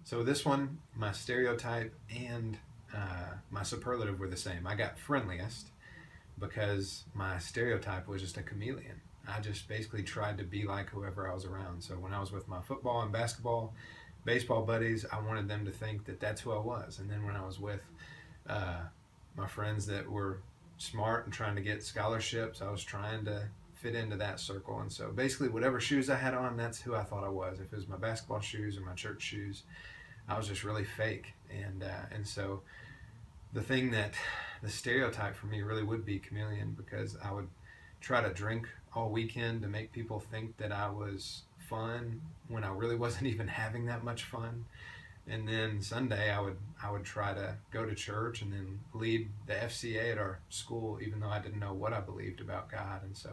So this one, my stereotype and my superlative were the same. I got friendliest because my stereotype was just a chameleon. I just basically tried to be like whoever I was around. So when I was with my football and basketball, baseball buddies, I wanted them to think that that's who I was. And then when I was with uh, my friends that were smart and trying to get scholarships, I was trying to fit into that circle. And so basically, whatever shoes I had on, that's who I thought I was. If it was my basketball shoes or my church shoes, I was just really fake. And so the thing that the stereotype for me really would be chameleon, because I would try to drink all weekend to make people think that I was fun when I really wasn't even having that much fun. And then Sunday I would try to go to church and then lead the FCA at our school, even though I didn't know what I believed about God. And so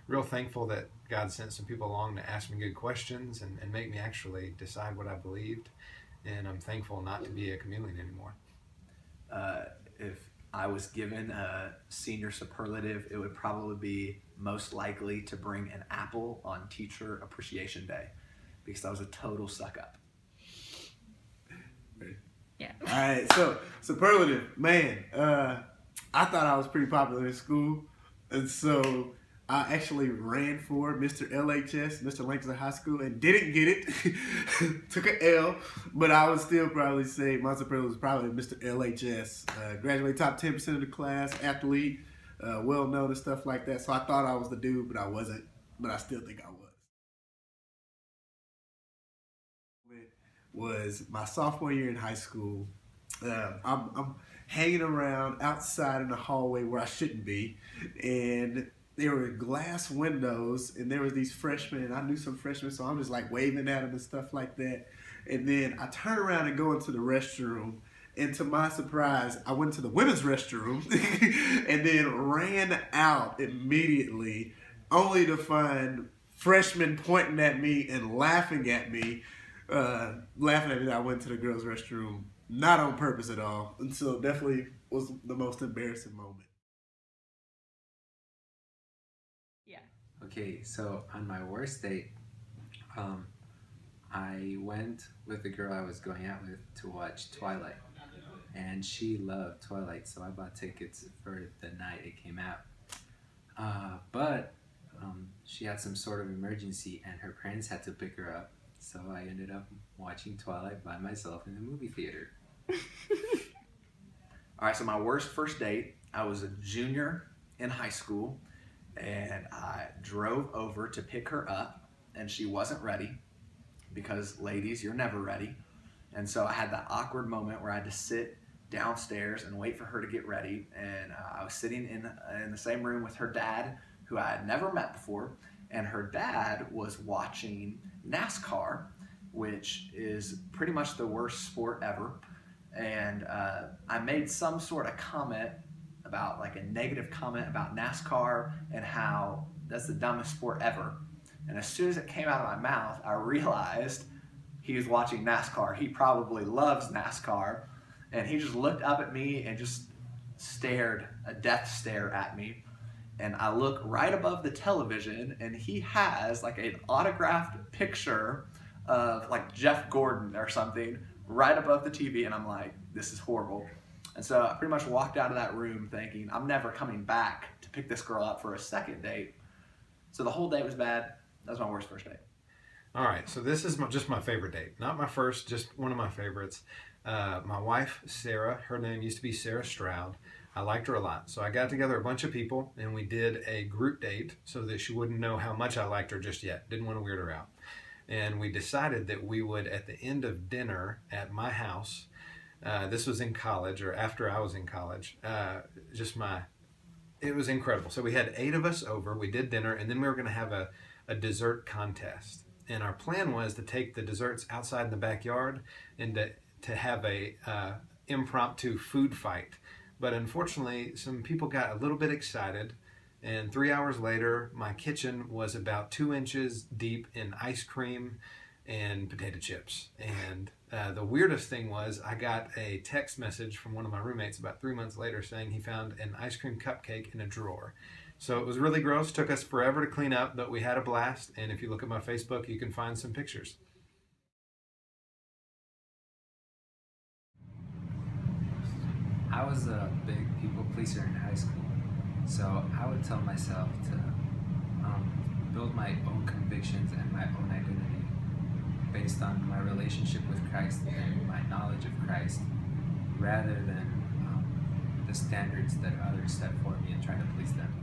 real thankful that God sent some people along to ask me good questions and make me actually decide what I believed. And I'm thankful not to be a chameleon anymore. If I was given a senior superlative, it would probably be most likely to bring an apple on Teacher Appreciation Day, because I was a total suck up. Yeah. All right, so superlative, man. I thought I was pretty popular in school, and so I actually ran for Mr. LHS, Mr. Langston High School, and didn't get it. Took an L, but I would still probably say my superlative was probably Mr. LHS. Graduated top 10% of the class, athlete, well known and stuff like that. So I thought I was the dude, but I wasn't. But I still think I was. Was my sophomore year in high school. I'm hanging around outside in the hallway where I shouldn't be, and there were glass windows, and there was these freshmen, and I knew some freshmen, so I'm just like waving at them and stuff like that. And then I turn around and go into the restroom, and to my surprise, I went to the women's restroom and then ran out immediately, only to find freshmen pointing at me and laughing at me. Laughing at me that I went to the girls' restroom, not on purpose at all. And so definitely was the most embarrassing moment. Yeah. Okay, so on my worst date, I went with the girl I was going out with to watch Twilight, and she loved Twilight, so I bought tickets for the night it came out. But she had some sort of emergency, and her parents had to pick her up, so I ended up watching Twilight by myself in the movie theater. All right, so my worst first date, I was a junior in high school, and I drove over to pick her up, and she wasn't ready, because ladies, you're never ready. And so I had that awkward moment where I had to sit downstairs and wait for her to get ready, and I was sitting in the same room with her dad, who I had never met before, and her dad was watching NASCAR, which is pretty much the worst sport ever. And I made some sort of comment about, like, a negative comment about NASCAR and how that's the dumbest sport ever. And as soon as it came out of my mouth, I realized he was watching NASCAR. He probably loves NASCAR. And he just looked up at me and just stared, a death stare at me. And I look right above the television, and he has like an autographed picture of like Jeff Gordon or something right above the TV, and I'm like, this is horrible. And so I pretty much walked out of that room thinking, I'm never coming back to pick this girl up for a second date. So the whole date was bad. That was my worst first date. All right, so this is just my favorite date. Not my first, just one of my favorites. My wife, Sarah, her name used to be Sarah Stroud. I liked her a lot. So I got together a bunch of people, and we did a group date so that she wouldn't know how much I liked her just yet. Didn't want to weird her out. And we decided that we would, at the end of dinner at my house, this was in college, or after I was in college, it was incredible. So we had 8 of us over, we did dinner, and then we were going to have a dessert contest. And our plan was to take the desserts outside in the backyard and to have a impromptu food fight. But unfortunately, some people got a little bit excited, and 3 hours later, my kitchen was about 2 inches deep in ice cream and potato chips. And the weirdest thing was I got a text message from one of my roommates about 3 months later saying he found an ice cream cupcake in a drawer. So it was really gross, took us forever to clean up, but we had a blast. And if you look at my Facebook, you can find some pictures. I was a big people pleaser in high school, so I would tell myself to build my own convictions and my own identity based on my relationship with Christ and my knowledge of Christ, rather than the standards that others set for me and try to please them.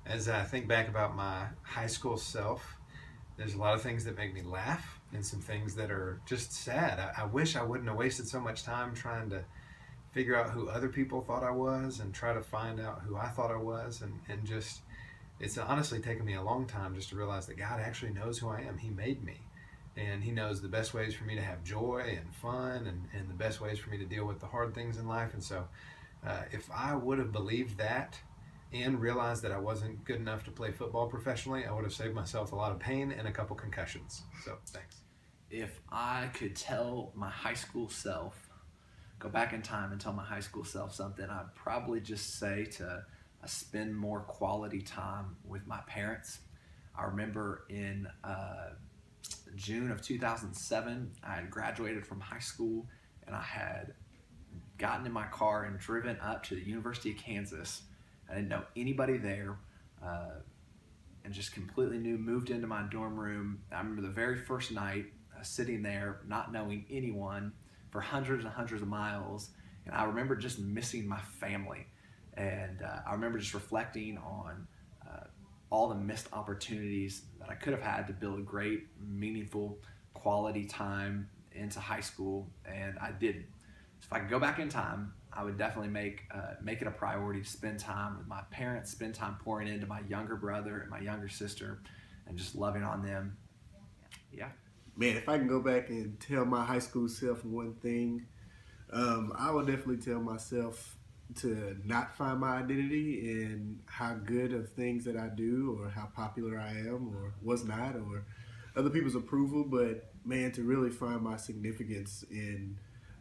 As I think back about my high school self, there's a lot of things that make me laugh and some things that are just sad. I wish I wouldn't have wasted so much time trying to figure out who other people thought I was and try to find out who I thought I was, and just it's honestly taken me a long time just to realize that God actually knows who I am. He made me, and He knows the best ways for me to have joy and fun, and the best ways for me to deal with the hard things in life. And so if I would have believed that and realized that I wasn't good enough to play football professionally, I would have saved myself a lot of pain and a couple concussions. So thanks. If I could tell my high school self, go back in time and tell my high school self something, I'd probably just say to spend more quality time with my parents. I remember in June of 2007, I had graduated from high school, and I had gotten in my car and driven up to the University of Kansas. I didn't know anybody there, and just completely new, moved into my dorm room. I remember the very first night sitting there, not knowing anyone for hundreds and hundreds of miles, and I remember just missing my family. And I remember just reflecting on all the missed opportunities that I could have had to build great, meaningful, quality time into high school, and I didn't. So if I could go back in time, I would definitely make it a priority to spend time with my parents, spend time pouring into my younger brother and my younger sister, and just loving on them. Yeah. Man, if I can go back and tell my high school self one thing, I would definitely tell myself to not find my identity in how good of things that I do or how popular I am or was not or other people's approval, but man, to really find my significance in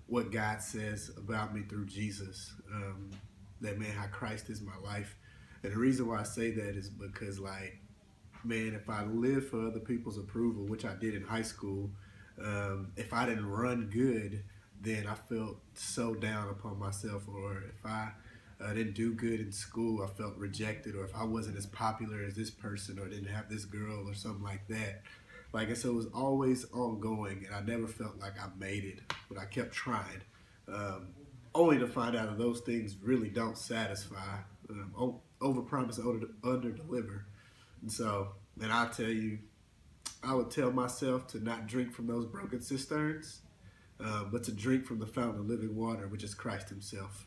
what God says about me through Jesus. That man, how Christ is my life. And the reason why I say that is because, like, man, if I lived for other people's approval, which I did in high school, if I didn't run good, then I felt so down upon myself. Or if I didn't do good in school, I felt rejected. Or if I wasn't as popular as this person or didn't have this girl or something like that. Like, and so it was always ongoing, and I never felt like I made it, but I kept trying, only to find out that those things really don't satisfy. Overpromise, under-deliver. And so, and I'll tell you, I would tell myself to not drink from those broken cisterns, but to drink from the fountain of living water, which is Christ Himself.